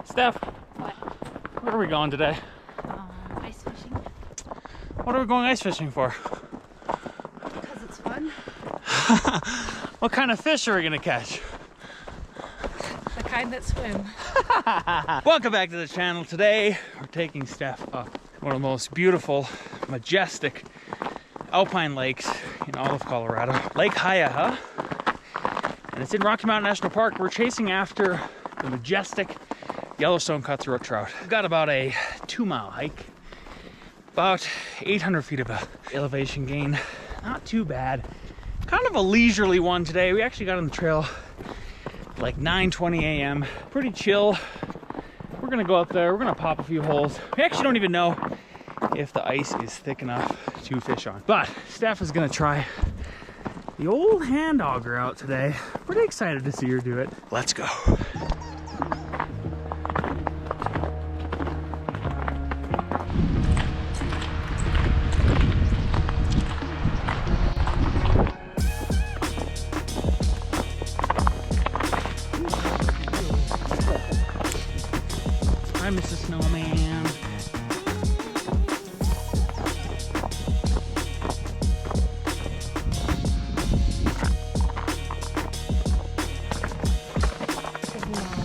Steph, What? where are we going today? Ice fishing. What are we going ice fishing for? Because it's fun. What kind of fish are we gonna catch? The kind that swim. Welcome back to the channel. Today we're taking Steph up one of the most beautiful, majestic alpine lakes in all of Colorado. Lake Hiyaha. And it's in Rocky Mountain National Park. We're chasing after the majestic Yellowstone cutthroat trout. We've got about a 2-mile hike, about 800 feet of elevation gain. Not too bad. Kind of a leisurely one today. We actually got on the trail like 9:20 a.m. Pretty chill. We're gonna go out there, we're gonna pop a few holes. We actually don't even know if the ice is thick enough to fish on. But Steph is gonna try the old hand auger out today. Pretty excited to see her do it. Let's go. Hi, Mrs. Snowman.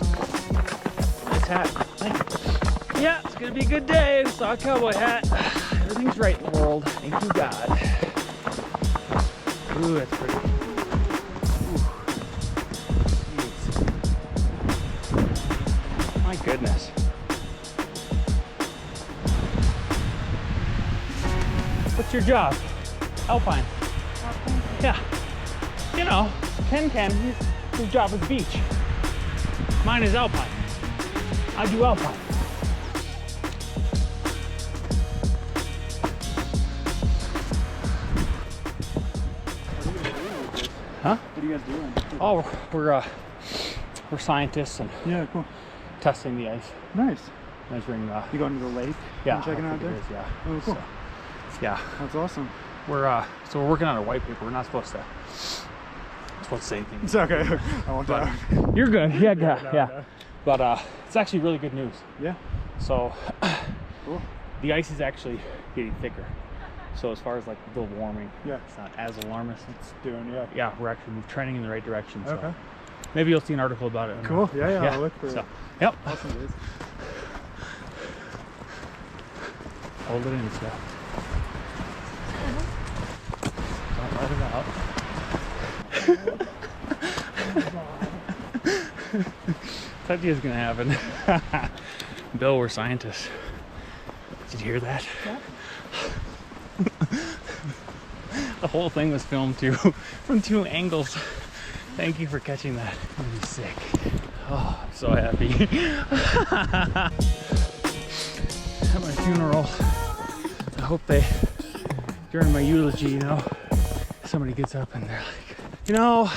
Nice hat. Thank you. Yeah, it's gonna be a good day. Saw a cowboy hat. Everything's right in the world. Thank you, God. Ooh, that's pretty. Ooh. My goodness. What's your job? Alpine. Yeah. You know, Ken, his job is beach. Mine is alpine. I do alpine. Huh? What are you guys doing? Oh, we're scientists and Yeah, cool. testing the ice, Nice. measuring. You going to the lake? Yeah, And checking I out think there? it is, yeah. Oh, cool. So, yeah, That's awesome. we're working on our white paper. We're not supposed to say anything. It's okay. I won't But die. you're good. Yeah, No, yeah. no. But it's actually really good news. Yeah. So Cool. the ice is actually getting thicker. So as far as like the warming, Yeah. it's not as alarmist. It's doing, yeah. Yeah, we're trending in the right direction. So Okay. maybe you'll see an article about it. Cool. Yeah. I'll look for So, it. yep. Awesome, dude. Hold it in, Steph. Don't let it out. Told you it was gonna happen. Bill, we're scientists. Did you hear that? Yeah. The whole thing was filmed from 2 angles. Thank you for catching that. I'm gonna be sick. Oh, I'm so happy. At my funeral, I hope during my eulogy, you know, somebody gets up and they're like, you know,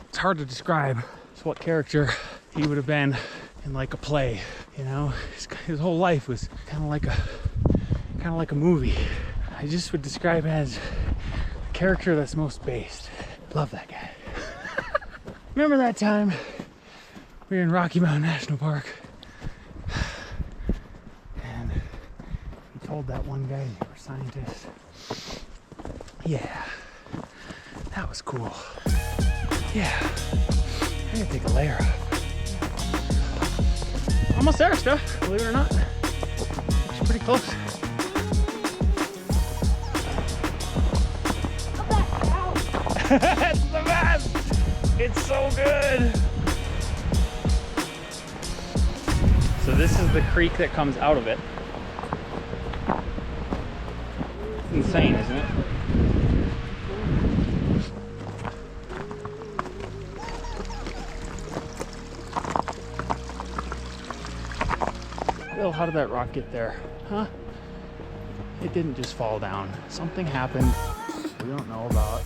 it's hard to describe what character he would have been in like a play, you know. His whole life was kind of like a movie. I just would describe as the character that's most based. Love that guy. Remember that time we were in Rocky Mountain National Park and we told that one guy you were a scientist? Yeah, that was cool. Yeah, I gotta take a layer off. Almost there, Steph, believe it or not. It's pretty close. It's the best! It's so good! So this is the creek that comes out of it. It's insane, isn't it? Bill, how did that rock get there? Huh? It didn't just fall down. Something happened we don't know about.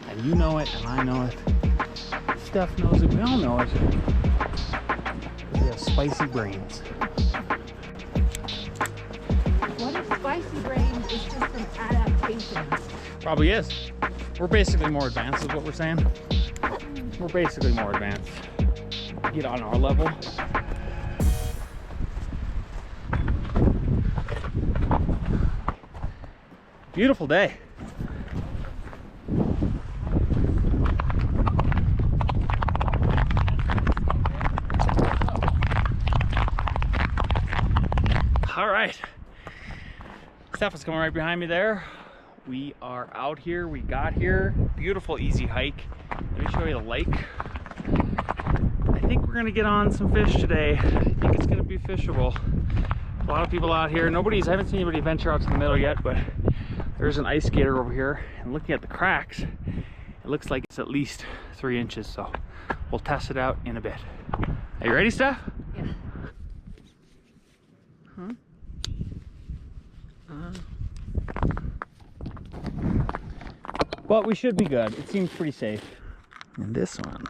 And you know it, and I know it. Steph knows it, we all know it. We have spicy brains. What if spicy brains is just an adaptation? Probably is. We're basically more advanced is what we're saying. We're basically more advanced. Get on our level. Beautiful day. All right. Steph is coming right behind me there. We are out here. We got here. Beautiful, easy hike. Let me show you the lake. I think we're gonna get on some fish today. I think it's gonna be fishable. A lot of people out here. I haven't seen anybody venture out to the middle yet, but there's an ice skater over here. And looking at the cracks, it looks like it's at least 3 inches. So we'll test it out in a bit. Are you ready, Steph? Yeah. But we should be good. It seems pretty safe. And this one.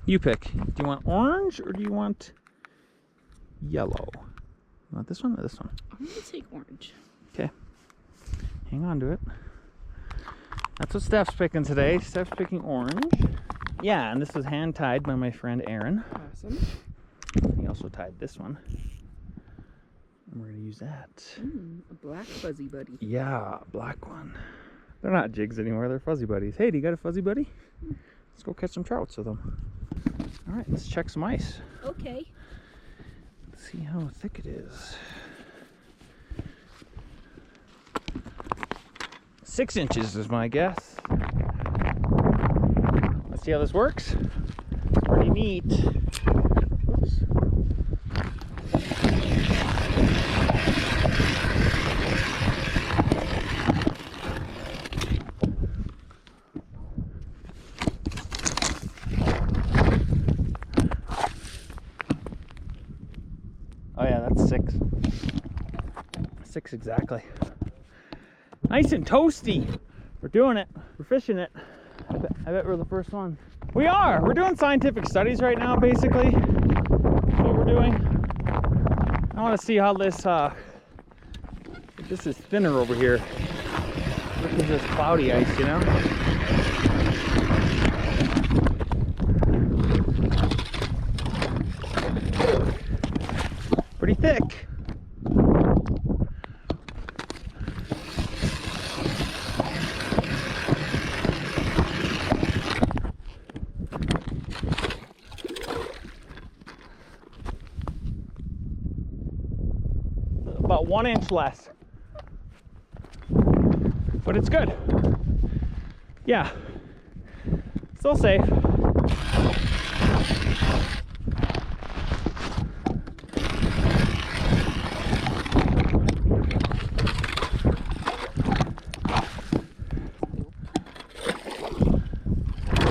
You pick. Do you want orange or do you want yellow? You want this one or this one? I'm gonna take orange. Okay. Hang on to it. That's what Steph's picking today. Steph's picking orange. Yeah, and this was hand tied by my friend Aaron. Awesome. He also tied this one. And we're gonna use that. A black fuzzy buddy. Yeah, black one. They're not jigs anymore, they're fuzzy buddies. Hey, do you got a fuzzy buddy? Let's go catch some trouts with them. All right, let's check some ice. Okay. Let's see how thick it is. 6 inches is my guess. Let's see how this works. It's pretty neat. Oops. Oh yeah, that's 6. 6 exactly. Nice and toasty. We're doing it. We're fishing it. I bet we're the first one. We are. We're doing scientific studies right now, basically. That's what we're doing. I want to see how this, if this is thinner over here. This is just cloudy ice, you know? Pretty thick. About 1 inch less. But it's good. Yeah. Still safe.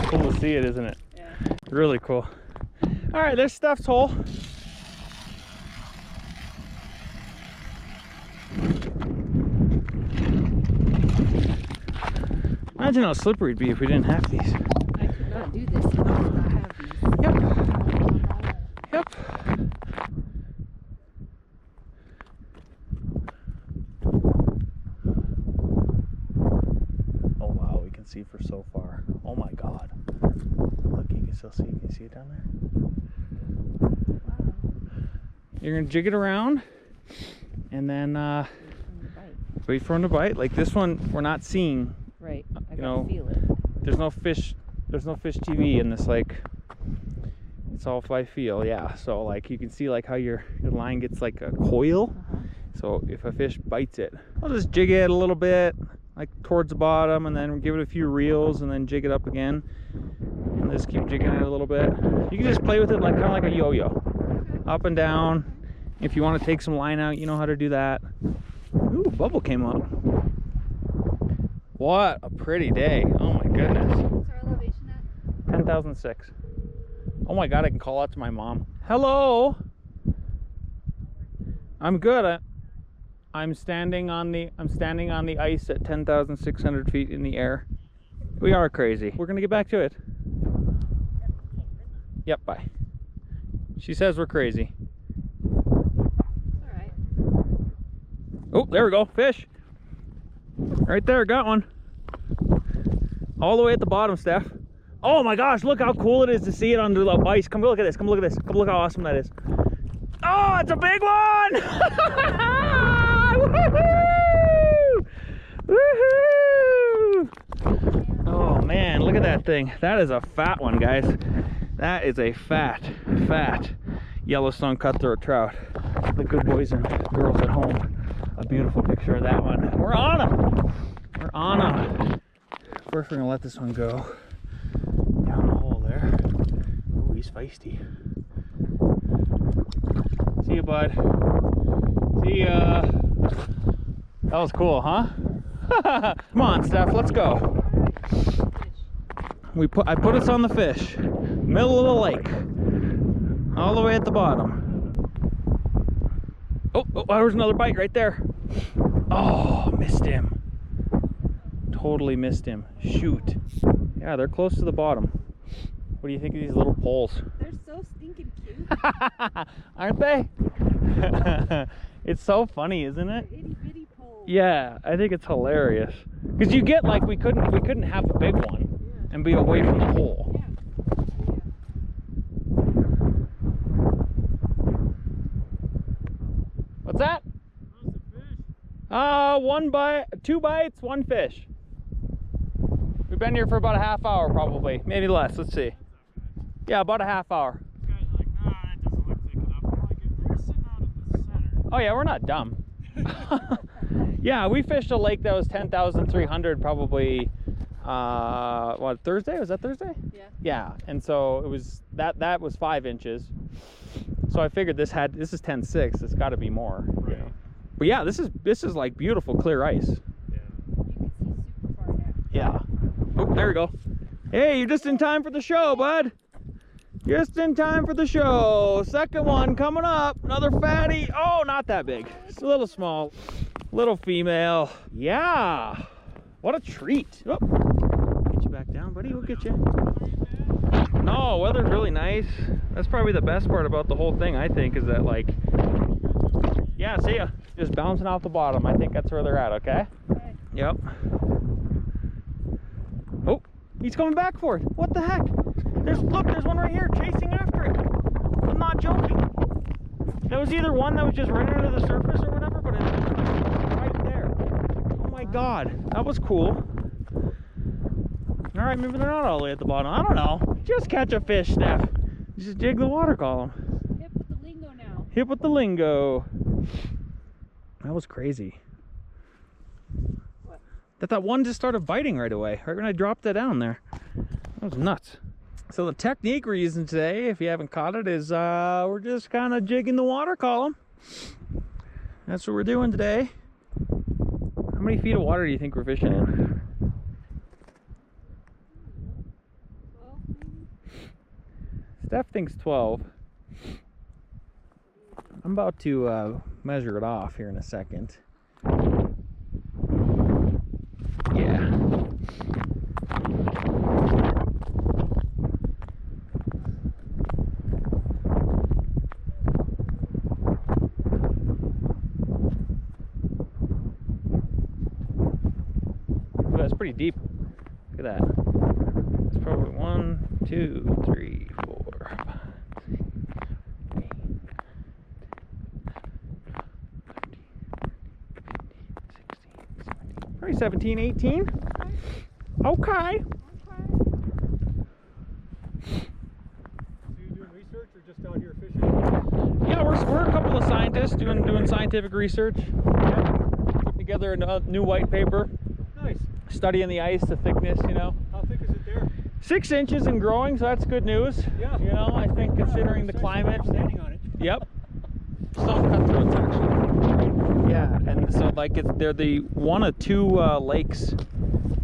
Cool to see it, isn't it? Yeah. Really cool. All right, there's Steph's hole. Imagine how slippery it'd be if we didn't have these. I could not do this if I did not have these. Yep. Yep. Oh wow, we can see for so far. Oh my god. Look, you can still see. Can you see it down there? Wow. You're gonna jig it around and then wait for him to bite. Like this one, we're not seeing. Right. I You gotta know, feel it. There's no fish TV in this, like it's all by feel. Yeah, so like you can see like how your line gets like a coil. So if a fish bites it, I'll just jig it a little bit like towards the bottom and then give it a few reels and then jig it up again and just keep jigging it a little bit. You can just play with it like kind of like a yo-yo, up and down. If you want to take some line out, you know how to do that. Ooh, bubble came up. What a pretty day. Oh my goodness. What's our elevation at? 10,006. Oh my god, I can call out to my mom. Hello. I'm good. I'm standing on the ice at 10,600 feet in the air. We are crazy. We're gonna get back to it. Yep, bye. She says we're crazy. Alright. Oh, there we go. Fish. Right there, got one. All the way at the bottom, Steph. Oh my gosh, look how cool it is to see it under the ice. Come look at this, come look at this. Come look how awesome that is. Oh, it's a big one! Woohoo! Oh man, look at that thing. That is a fat one, guys. That is a fat Yellowstone cutthroat trout. The good boys and girls at home, a beautiful picture of that one. We're on them. We're on them. First, we're gonna let this one go down the hole there. Oh, he's feisty. See you, bud. See ya. That was cool, huh? Come on, Steph, let's go. I put us on the fish, middle of the lake, all the way at the bottom. Oh, there was another bite right there. Oh, missed him. Totally missed him. Shoot. Yeah, they're close to the bottom. What do you think of these little poles? They're so stinking cute. Aren't they? It's so funny, isn't it? Itty bitty poles. Yeah, I think it's hilarious. Because you get like we couldn't have the big one and be away from the hole. Yeah. What's that? Two bites, one fish. We've been here for about a half hour, probably, maybe less. Let's see. Yeah, about a half hour. Oh yeah, we're not dumb. Yeah, we fished a lake that was 10,300 probably. What, Thursday? Was that Thursday? Yeah. Yeah, and so it was that was 5 inches. So I figured this is 10.6. It's got to be more. Right. You know? But yeah, this is like beautiful clear ice. You can see super far back. Yeah. Oh, there we go. Hey, you're just in time for the show, bud. Just in time for the show. Second one coming up. Another fatty. Oh, not that big. It's a little small. Little female. Yeah. What a treat. Oh. Get you back down, buddy. We'll get you. No, weather's really nice. That's probably the best part about the whole thing, I think, is that, like, yeah, see ya. Just bouncing off the bottom. I think that's where they're at, okay? Okay. Yep. Oh, he's coming back for it. What the heck? Look, there's one right here chasing after it. I'm not joking. That was either one that was just running under the surface or whatever, but it's right there. Oh my God, that was cool. All right, maybe they're not all the way at the bottom. I don't know. Just catch a fish, Steph. Just jig the water column. Hip with the lingo now. Hip with the lingo. That was crazy. What? That one just started biting right away, right when I dropped it down there. That was nuts. So the technique we're using today, if you haven't caught it, is we're just kind of jigging the water column. That's what we're doing today. How many feet of water do you think we're fishing in? 12 maybe? Steph thinks 12. I'm about to measure it off here in a second. Yeah. Ooh, that's pretty deep. Look at that. It's probably 1, 2, 3, 4, 5, 6, 8, 9, 10, 11, 12, 13, 14, 15, 16, 17. Probably 17, 18. Okay. So you doing research or just out here fishing? Yeah, we're a couple of scientists doing scientific research. Put together a new white paper, Nice. studying the ice, the thickness, you know. How thick is it there? 6 inches and growing, so that's good news. Yeah. You know, I think considering the climate. Standing on it. Yep. Some cutthroats actually. Yeah, and so like they're the one of 2 lakes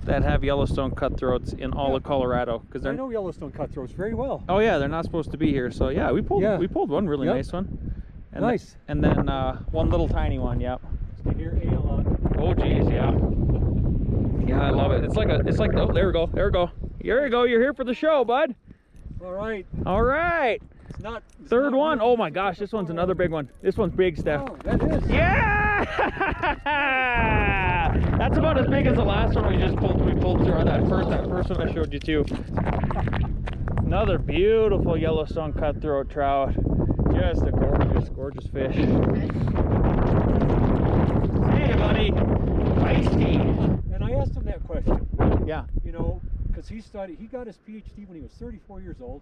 that have Yellowstone cutthroats in all of Colorado, because I they're. know Yellowstone cutthroats very well. Oh yeah, they're not supposed to be here. So yeah, we pulled one really nice one. And Nice. And then one little tiny one. Yep. Stay here, A a lot. Oh geez, yeah. Yeah, I love it. It's like oh, there we go. Here we go. You're here for the show, bud. All right. All right. It's not. Third one. Oh my gosh, this one's another big one. This one's big, Steph. Oh, that is. Yeah! That's about as big as the last one we pulled through on that first one I showed you too. Another beautiful Yellowstone cutthroat trout. Just a gorgeous fish. Hey buddy. Feisty. asked him that question. Yeah. You know, because he got his PhD when he was 34 years old,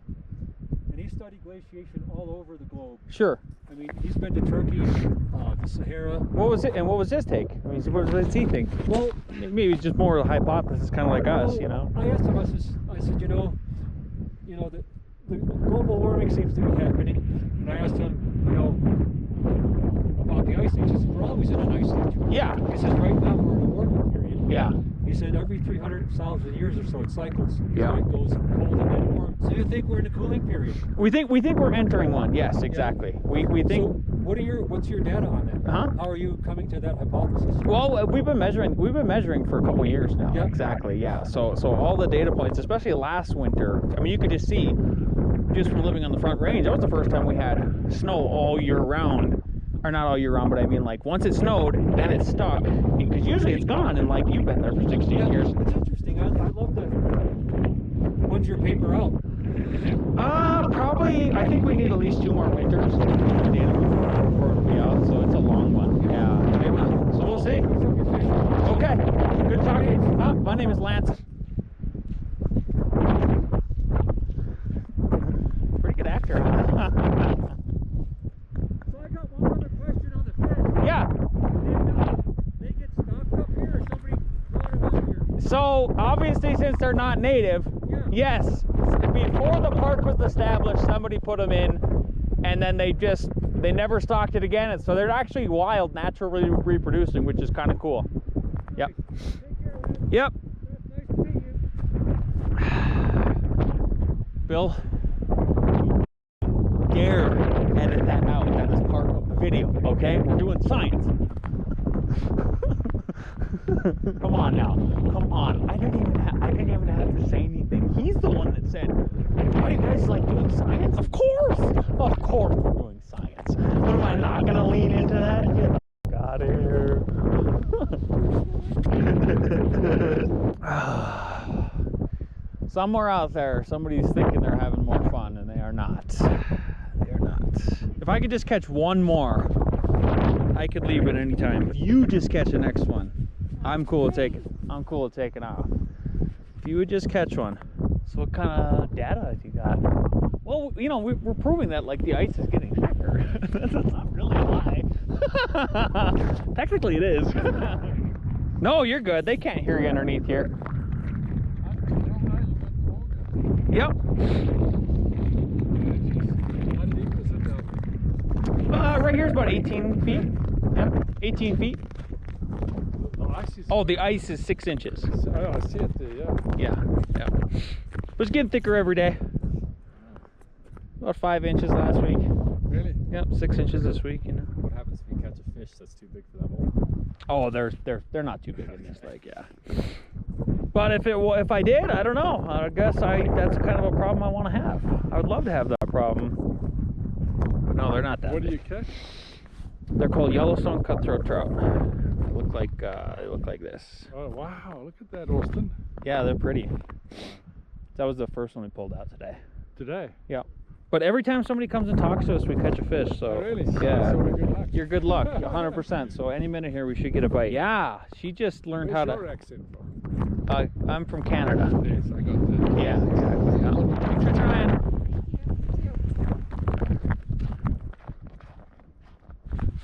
and he studied glaciation all over the globe. Sure. I mean, he's been to Turkey, the Sahara. What was it? And what was his take? I mean, what does he think? Well, maybe it's just more of a hypothesis, kind of like us, you know. I asked him. I said, you know, the global warming seems to be happening, and I asked him, you know, about the ice age. He said, we're always in an ice age. Yeah. He says, right now we're in a warming period. Yeah. He said every 300,000 years or so it cycles. Yeah. So it goes cold and then warm. So you think we're in a cooling period? We think we're entering one. Yes, exactly. Yeah. We think. So what's your data on that? Huh? How are you coming to that hypothesis? Well, we've been measuring for a couple of years now. Yeah. Exactly. Yeah. So all the data points, especially last winter. I mean, you could just see, just from living on the Front Range, that was the first time we had snow all year round. Or not all year round, but I mean, like, once it snowed, then it stuck. Because usually it's gone, and like, you've been there for 16 years. It's interesting. I love that. When's your paper out? Probably, I think we need at least 2 more winters for it to be out, so it's a long one. Yeah. So we'll see. Okay. Good talking. My name is Lance. Pretty good actor, huh? So I got one other question on the fish. Yeah. Did they get stocked up here, or somebody brought them out here? So, obviously, since they're not native, Yeah. yes. Before the park was established, somebody put them in, and then they never stocked it again. And so they're actually wild, naturally reproducing, which is kind of cool. Yep. Take care, Lance. Yep. Nice to meet you. Bill, dare edit that out. That is part of the video, okay? We're doing science. Come on now. Come on. I didn't even have to say anything. He's the one that said, "Are you guys like doing science?" Of course. Of course we're doing science. What am I not gonna lean into that? Get the f out of here. Somewhere out there, somebody's thinking they're having more fun, and they are not. They are not. If I could just catch one more, I could leave at any time. If you just catch the next one, I'm cool with taking off. If you would just catch one. So what kind of data have you got? Well, you know, we're proving that, like, the ice is getting thicker. That's not really a lie. Technically it is. No, you're good. They can't hear you underneath here. Yep. Right here is about 18 feet. Yep, 18 feet. Oh, the ice is 6 inches. Oh, I see it there, yeah. Yeah. But it's getting thicker every day. About 5 inches last week. Really? Yep, 6 inches this week, you know. What happens if you catch a fish that's too big for that hole? Oh, they're not too big in this lake, yeah. But if I did, I don't know. I guess that's kind of a problem I want to have. I would love to have that problem. But no, they're not that What do big. you catch? They're called Yellowstone cutthroat trout. They look like this. Oh, wow. Look at that, Austin. Yeah, they're pretty. That was the first one we pulled out today. Today? Yeah. But every time somebody comes and talks to us, we catch a fish. So Oh, really? yeah, So we're good luck. you're good luck, 100%. So any minute here, we should get a bite. Yeah, she just learned Where's how your to. accent from? I'm from Canada. Yes, I got that. Yeah, exactly. Yeah. Thanks for trying.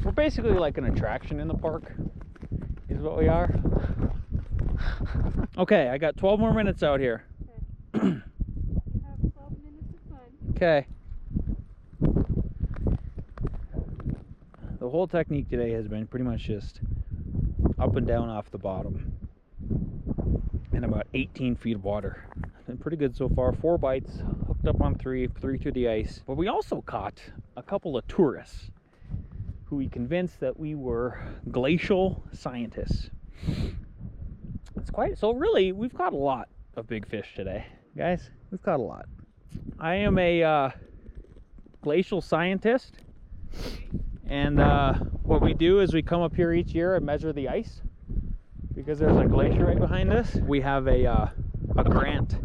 We're basically like an attraction in the park, is what we are. Okay, I got 12 more minutes out here. You have 12 minutes of fun. Okay. The whole technique today has been pretty much just up and down off the bottom in about 18 feet of water. Been pretty good so far. 4 bites, hooked up on 3 through the ice. But we also caught a couple of tourists who we convinced that we were glacial scientists. So really, we've caught a lot of big fish today, guys. We've caught a lot. I am a glacial scientist, and what we do is we come up here each year and measure the ice, because there's a glacier right behind us. We have a grant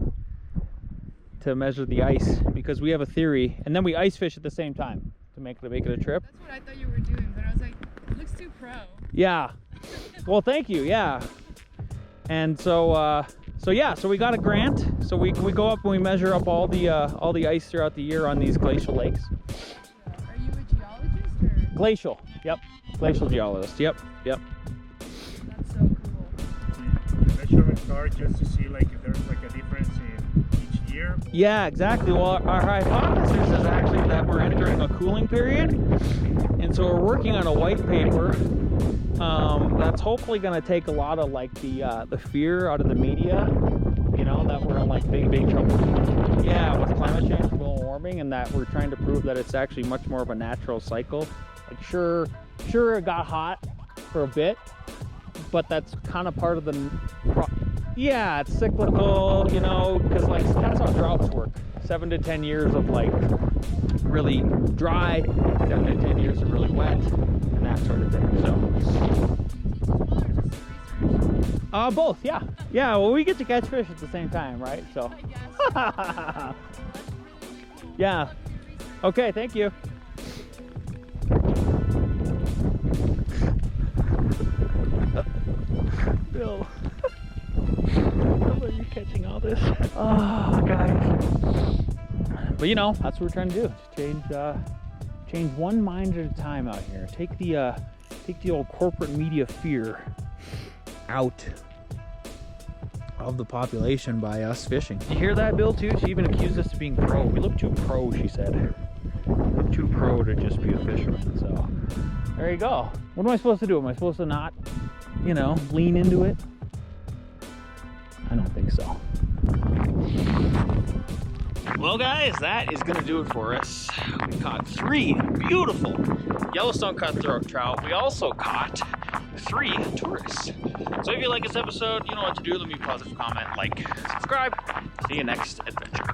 to measure the ice, because we have a theory, and then we ice fish at the same time to make it a trip. That's what I thought you were doing, but I was like, it looks too pro. Yeah. Well, thank you. Yeah. And so yeah, so we got a grant. So we go up and we measure up all the ice throughout the year on these glacial lakes. Are you a geologist or? Glacial, yep. Glacial geologist, yep. That's so cool. The measurements are just to see like if there's like a difference in each year. Yeah, exactly. Well, our hypothesis is actually that we're entering a cooling period. And so we're working on a white paper that's hopefully going to take a lot of like the fear out of the media, you know, that we're in like big trouble. Yeah, with climate change, global warming, and that we're trying to prove that it's actually much more of a natural cycle. Like sure it got hot for a bit, but that's kind of part of the yeah, it's cyclical, you know, because like that's how droughts work. 7 to 10 years of like really dry, 7 to 10 years of really wet, and that sort of thing. So both, yeah. Yeah, well, we get to catch fish at the same time, right? So yeah. Okay, thank you. Bill. How are you catching all this? Oh, guys. But you know, that's what we're trying to do. Change one mind at a time out here. Take the old corporate media fear out of the population by us fishing. You hear that, Bill, too? She even accused us of being pro. We look too pro, she said. We're too pro to just be a fisherman. So there you go. What am I supposed to do? Am I supposed to not, you know, lean into it? I don't think so. Well, guys, that is going to do it for us. We caught 3 beautiful Yellowstone cutthroat trout. We also caught 3 tourists. So if you like this episode, you know what to do. Let me pause, comment, like, subscribe. See you next adventure.